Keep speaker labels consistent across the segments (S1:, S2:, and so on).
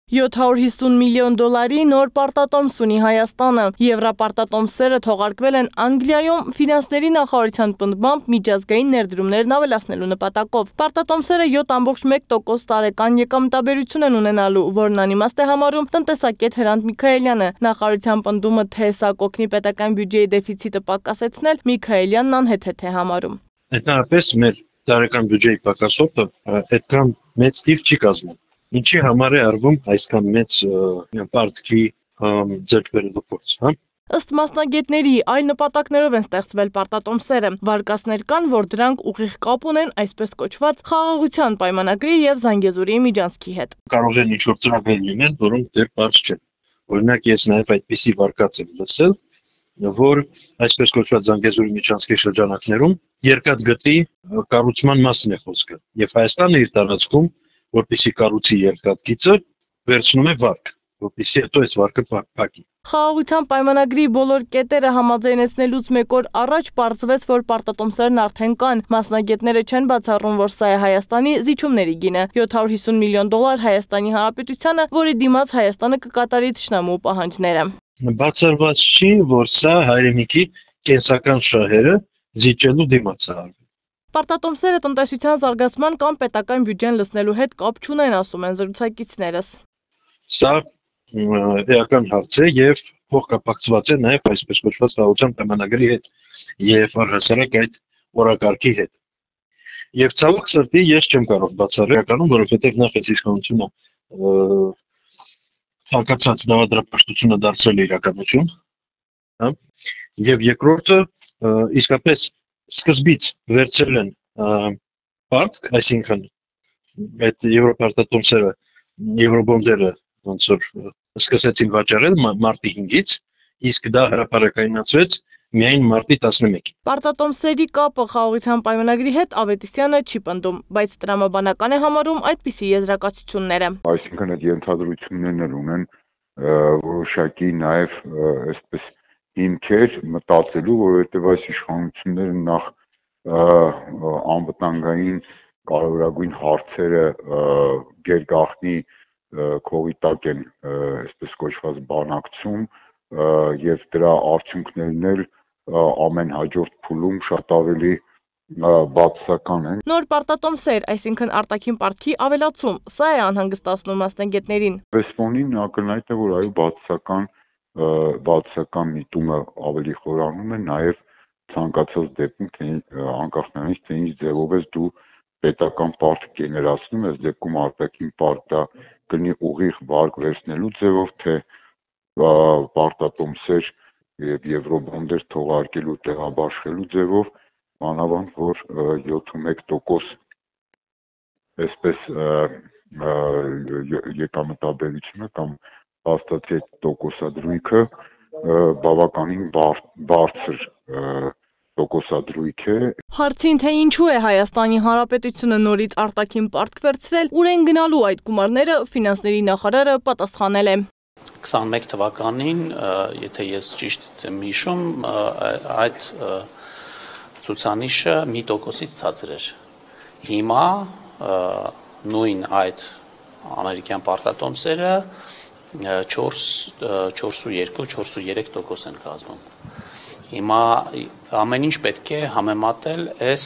S1: $750 միլիոն նոր պարտատոմս ունի Հայաստանը։ Եվրապարտատոմսերը թողարկվել են Անգլիայում ֆինանսների նախարարության պնդմամբ միջազգային ներդրումներն ավելացնելու նպատակով։ Պարտատոմսերը 7,1% տարեկան եկամտաբերություն են ունենալու, որն անիմաստ է համարում տնտեսագետ Հրանտ Միքայելյանը։ Նախարարության պնդումը, թե սա կօգնի պետական բյուջեի դեֆիցիտը պակասեցնել, Միքայելյանն անհեթեթ է համարում։
S2: Հետնապես մեր տարեկան բյուջեի պակասումը այդքան մեծ թիվ չի կազմում։ Ինչի համար է արվում այսքան մեծ պարտքի ձեռքբերելու փորձ, հա?
S1: Ըստ մասնագետների, այլ նպատակներով են ստեղծվել պարտատոմսերը։ Վարկածներ կան, որ դրանք ուղիղ կապ ունեն այսպես կոչված խաղաղության պայմանագրի եւ Զանգեզուրի միջանցքի հետ։
S2: Կարող են ինչ-որ ծրագրեր լինել, որոնք դեռ բաց չեն։ Օրինակ, ես նաեւ այդպիսի վարկած եմ լսել, որ այսպես կոչված Զանգեզուրի միջանցքի շրջանակներում երկաթգծի կառուցման մասին է խոսքը։ Եվ Հայաստանը իր տարածքում, որպեսզի կառուցի երկաթգիծը, վերցնում է վարկ, որպեսզի հետո այս վարկը փակի։
S1: Խաղաղության պայմանագրի բոլոր կետերը համաձայնեցնելուց մեկ օր առաջ պարզվեց, որ պարտատոմսերն արդեն կան։ Մասնագետները չեն բացառում, որ սա է Հայաստանի զիջումների գինը։ $750 միլիոն Հայաստանի Հանրապետությանը, որի դիմաց Հայաստանը կկատարի թշնամու պահանջները։
S2: Բացառված չի, որ սա հայրենիքի կենսական շահերը զիջելու դիմաց է։
S1: Պարտատոմսերը տնտեսության զարգացման կամ պետական բյուջեն լցնելու հետ կապ չունեն, ասում են զրուցակիցներս։
S2: Սա էական հարց է եւ փոխկապակցված է նաեւ այսպես կոչված խաղաղության պայմանագրի հետ եւ առհասարակ այդ օրակարգի հետ։ Եվ ցավոք սրտի ես չեմ կարող բացառել էականում, որովհետեւ նախ այս իշխանությունը ցանկացած դավադրապաշտությունը դարձրել է իրականություն, հա, եւ երկրորդը իսկապես սկզբից վերցրել են պարտք, այսինքն այդ եվրոպարտատոմսերը, եվրոբոնդերը ոնց որ սկսեցին վաճառել մարտի 5-ից, իսկ դա հրապարակայնացվեց միայն մարտի 11-ին։
S1: Պարտատոմսերի կապը խաղաղության պայմանագրի հետ Ավետիսյանը չի պնդում, բայց տրամաբանական է համարում այդպիսի եզրակացությունները։
S3: Այսինքն այդ ենթադրություններն ունեն որոշակի նաև այսպես հիմքեր մտածելու, որովհետև այս իշխանությունները նախ անվտանգային կարևորագույն հարցերը գերգաղտնի քողի տակ են այսպես կոչված բանակցում եւ դրա արդյունքներն էլ ամեն հաջորդ փուլում շատ ավելի բացասական են։
S1: Նոր պարտատոմսեր, այսինքն արտաքին պարտքի ավելացում, սա է անհանգստացնում մասնագետներին։
S3: Վեսպոնին ակնհայտ է, որ այո բացասական միտումը ավելի խորանում է, նաև ցանկացած դեպքում թե անկախ նրանից թե ինչ ձևով ես դու պետական պարտք գեներացնում, այս դեպքում արտաքին պարտը կլինի ուղիղ վարկ վերցնելու ձևով, թե պարտատոմսեր եւ եվրոբոնդեր թողարկելու տեղաբաշխելու ձևով, մանավանդ որ 71% այսպես եկամտաբերությունը կամ հաստատի տոկոսադրույքը բավականին բարձր տոկոսադրույք է։
S1: Հարցին, թե ինչու է Հայաստանի Հանրապետությունը նորից արտաքին պարտք վերցրել, ուր են գնալու այդ գումարները, ֆինանսների նախարարը պատասխանել է։
S4: 21 թվականին, եթե ես ճիշտ եմ հիշում, այդ ցուցանիշը 1%-ից ցածր էր։ Հիմա նույն այդ ամերիկյան պարտատոմսերը 4.2-4.3% են կազմում։ Հիմա ամեն ինչ պետք է համեմատել այս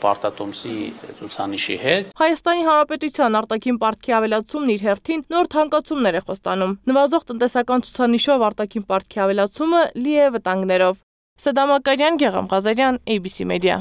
S4: պարտատոմսի ցուցանիշի հետ։
S1: Հայաստանի Հանրապետության արտաքին պարտքի ավելացումն իր հերթին նոր թանկացումներ է խոստանում։ Նվազող տնտեսական ցուցանիշով արտաքին պարտքի ավելացումը լի է վտանգներով։ Սեդամակարյան, Գեղամ Ղազարյան, ABC Media։